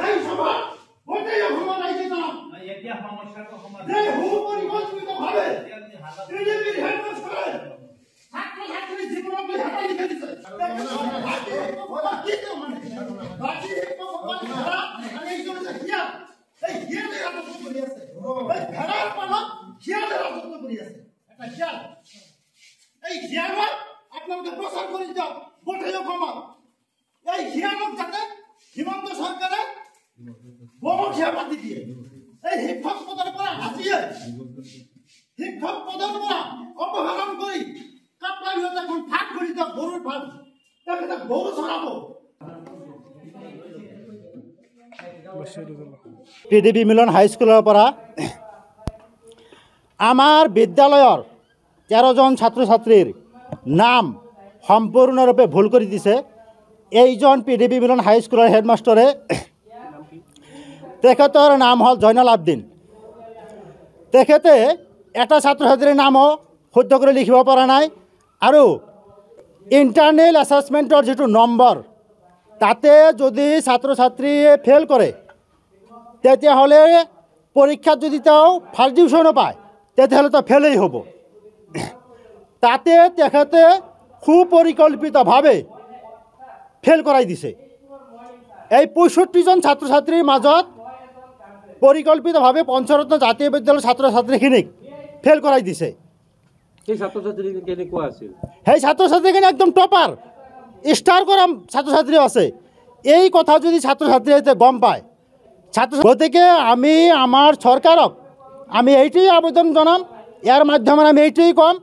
এই সভা গোটেই অসমত আহিছে জনাম এতিয়া সমস্যাটো সমাধান যে সুপৰিকল্পিতভাৱে পিডিবিৰ হেডমাষ্টাৰে ছাত্ৰ ছাত্ৰীৰ জীৱনত হাতা লিখি দিছে বাকী এই হিয়ালে ৰাজত্ব কৰি আছে এই ভেড়াৰ পালত হিয়ালে ৰাজত্ব কৰি আছে এটা হিয়াল এই হিয়ালক আপোনালোকে প্ৰচাৰ কৰি দিয়ক গোটেই অসমত এই হিয়ালক যাতে হিমন্ত চৰকাৰে বমসিয়া পাতি দিয়ে এই শিক্ষক পদৰ পৰা আজিয়ে শিক্ষক পদৰ পৰা অপসাৰণ কৰি কাপলা বিহত এখন ভাগ কৰি দিয়ক গৰুৰ ভাগ তেখেতে গৰু চৰাব পিডিবি মিলন হাইস্কুলৰ পৰা আমাৰ বিদ্যালয়ৰ 13 জন ছাত্ৰ ছাত্ৰীৰ নাম সম্পূৰ্ণৰূপে ভুল কৰি দিছে এইজন পিডিবি মিলন হাইস্কুলৰ হেডমাষ্টাৰে তেখেতৰ নাম হ'ল জয়নাল আবদিন তেখেতে এটা ছাত্ৰ ছাত্ৰীৰ নামো শুদ্ধ কৰি লিখিব পৰা নাই আৰু ইণ্টাৰনেল এছেছমেণ্টৰ যিটো নম্বৰ তাতে যদি ছাত্ৰ ছাত্ৰীয়ে ফেল কৰে তেতিয়াহ'লে পৰীক্ষাত যদি তেওঁ ফাৰ্ষ্ট ডিভিশ্যনো পায় তেতিয়াহ'লে তেওঁ ফেলেই হ'ব তাতে তেখেতে সুপৰিকল্পিতভাৱে ফেল কৰাই দিছে এই ৬৫ জন ছাত্ৰ ছাত্ৰীৰ মাজত পৰিকল্পিতভাৱে পঞ্চৰত্ন জাতীয় বিদ্যালয়ৰ ছাত্ৰ ছাত্ৰীখিনিক ফেল কৰাই দিছে সেই ছাত্ৰ ছাত্ৰীখিনি কেনেকুৱা আছিল সেই ছাত্ৰ ছাত্ৰীখিনি একদম টপাৰ ষ্টাৰ কৰা ছাত্ৰ ছাত্ৰী আছে এই কথা যদি ছাত্ৰ ছাত্ৰীয়ে গম পায় গতিকে আমি আমাৰ চৰকাৰক আমি এইটোৱেই আবেদন জনাম ইয়াৰ মাধ্যমেৰে আমি এইটোৱেই ক'ম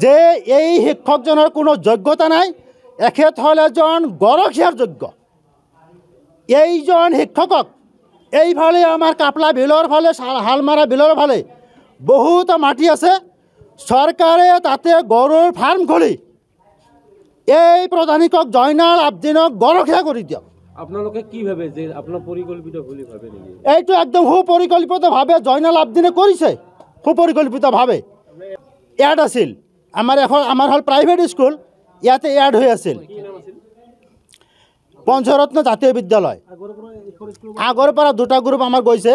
যে এই শিক্ষকজনৰ কোনো যোগ্যতা নাই এখেত হ'ল এজন গৰখীয়াৰ যোগ্য এইজন শিক্ষকক এইফালে আমাৰ কাপলা বিলৰ ফালে হালমাৰা বিলৰ ফালে বহুত মাটি আছে চৰকাৰে তাতে গৰুৰ ফাৰ্ম খুলি এই প্ৰধান শিক্ষক জয়নাল আবদিনক গৰখীয়া কৰি দিয়ক আপোনালোকে কি ভাবে যে আপোনাৰ পৰিকল্পিত বুলি ভাবে নেকি এইটো একদম সুপৰিকল্পিতভাৱে জয়নাল আবদিনে কৰিছে সুপৰিকল্পিতভাৱে এড আছিল আমাৰ হ'ল প্ৰাইভেট স্কুল ইয়াতে এড হৈ আছিল পঞ্চৰত্ন জাতীয় বিদ্যালয় আগৰ পৰা দুটা গ্ৰুপ আমাৰ গৈছে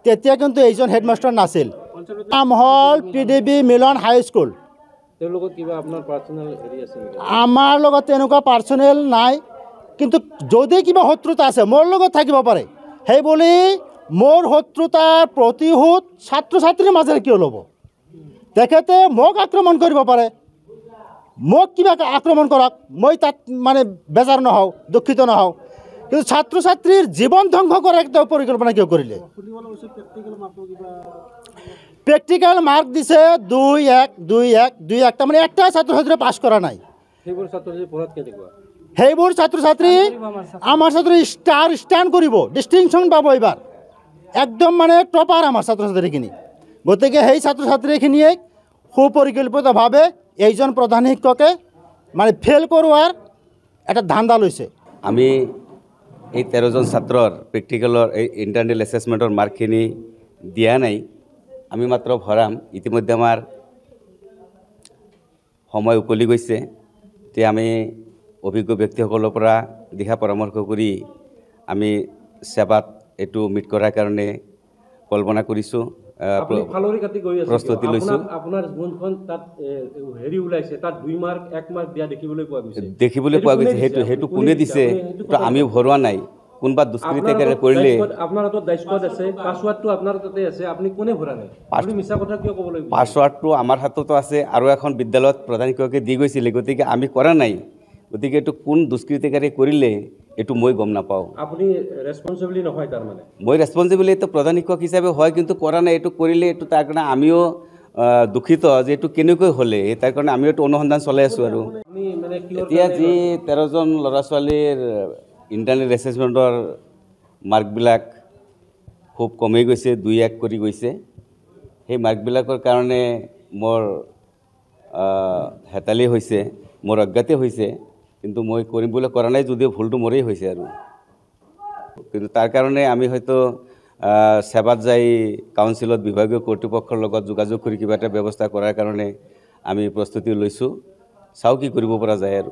তেতিয়া কিন্তু এইজন হেডমাষ্টাৰ নাছিল নাম হ'ল পিডিবি মিলন হাইস্কুল আমাৰ লগত তেনেকুৱা পাৰ্চনেল নাই কিন্তু যদি কিবা শত্ৰুতা আছে মোৰ লগত থাকিব পাৰে সেই বুলি মোৰ শত্ৰুতাৰ প্ৰতিশোধ ছাত্ৰ ছাত্ৰীৰ মাজেৰে কিয় ল'ব তেখেতে মোক আক্ৰমণ কৰিব পাৰে মোক কিবা আক্ৰমণ কৰক মই তাত মানে বেজাৰ নহওঁ দুখিত নহওঁ কিন্তু ছাত্ৰ ছাত্ৰীৰ জীৱন ধ্বংস কৰাৰ একটা পৰিকল্পনা কিয় কৰিলে প্ৰেক্টিকেল মাৰ্ক দিছে 2-1 তাৰমানে একটা ছাত্ৰ ছাত্ৰী পাছ কৰা নাই সেইবোৰ ছাত্ৰ ছাত্ৰী আমাৰ ছাত্ৰী ষ্টাণ্ড কৰিব ডিষ্টিংশ্যন পাব এইবাৰ একদম মানে টপাৰ আমাৰ ছাত্ৰ ছাত্ৰীখিনি গতিকে সেই ছাত্ৰ ছাত্ৰীখিনিয়ে সুপৰিকল্পিতভাৱে এইজন প্ৰধান শিক্ষকে মানে ফেল কৰোৱাৰ এটা ধান্দা লৈছে আমি এই 13 জন ছাত্ৰৰ প্ৰেক্টিকেলৰ এই ইণ্টাৰনেল এছেছমেণ্টৰ মাৰ্কখিনি দিয়া নাই আমি মাত্ৰ ভৰাম ইতিমধ্যে আমাৰ সময় উকলি গৈছে এতিয়া আমি অভিজ্ঞ ব্যক্তিসকলৰ পৰা দিহা পৰামৰ্শ কৰি আমি সেৱাত এইটো মিট কৰাৰ কাৰণে কল্পনা কৰিছোঁ প্ৰস্তুতি লৈছোঁ আপোনাৰ যোনখন তাত হেৰি ওলাইছে তাত 2 মাৰ্ক 1 মাৰ্ক দিয়া দেখিবলৈ পোৱা গৈছে সেইটো কোনে দিছে আমিও ভৰোৱা নাই কোনবা দুষ্কৃতি কৰিলে আপোনাৰ হাতত দায়িত্ব আছে পাছৱাৰ্ডটো আপোনাৰ তাতে আছে আপুনি কোনে ভৰা নাই আপুনি মিছা কথা কিয় ক'ব লাগিব পাছৱাৰ্ডটো আমাৰ হাততো আছে আৰু এখন বিদ্যালয়ত প্ৰধান শিক্ষকে দি গৈছিলে গতিকে আমি কৰা নাই গতিকে এইটো কোন দুষ্কৃতিকাৰী কৰিলে এইটো মই গম নাপাওঁ আপুনি ৰেছপন্সিবল নহয় তাৰ মানে মই ৰেছপন্সিবল এইটো প্ৰধান শিক্ষক হিচাপে হয় কিন্তু কৰা নাই এইটো কৰিলে এইটো তাৰ কাৰণে আমিও দুখিত যে এইটো কেনেকৈ হ'লে তাৰ কাৰণে আমিও এইটো অনুসন্ধান চলাই আছোঁ আৰু এতিয়া যি 13 জন ল'ৰা ছোৱালীৰ ইণ্টাৰনেল এছেছমেণ্টৰ মাৰ্কবিলাক খুব কমি গৈছে 2-1 কৰি গৈছে সেই মাৰ্কবিলাকৰ কাৰণে মোৰ হেতালি হৈছে মোৰ অজ্ঞাতে হৈছে কিন্তু মই কৰিম বুলি কৰা নাই যদিও ভুলটো মোৰেই হৈছে আৰু কিন্তু তাৰ কাৰণে আমি হয়তো সেৱাত যাই কাউন্সিলত বিভাগীয় কৰ্তৃপক্ষৰ লগত যোগাযোগ কৰি কিবা এটা ব্যৱস্থা কৰাৰ কাৰণে আমি প্ৰস্তুতি লৈছোঁ চাওঁ কি কৰিব পৰা যায় আৰু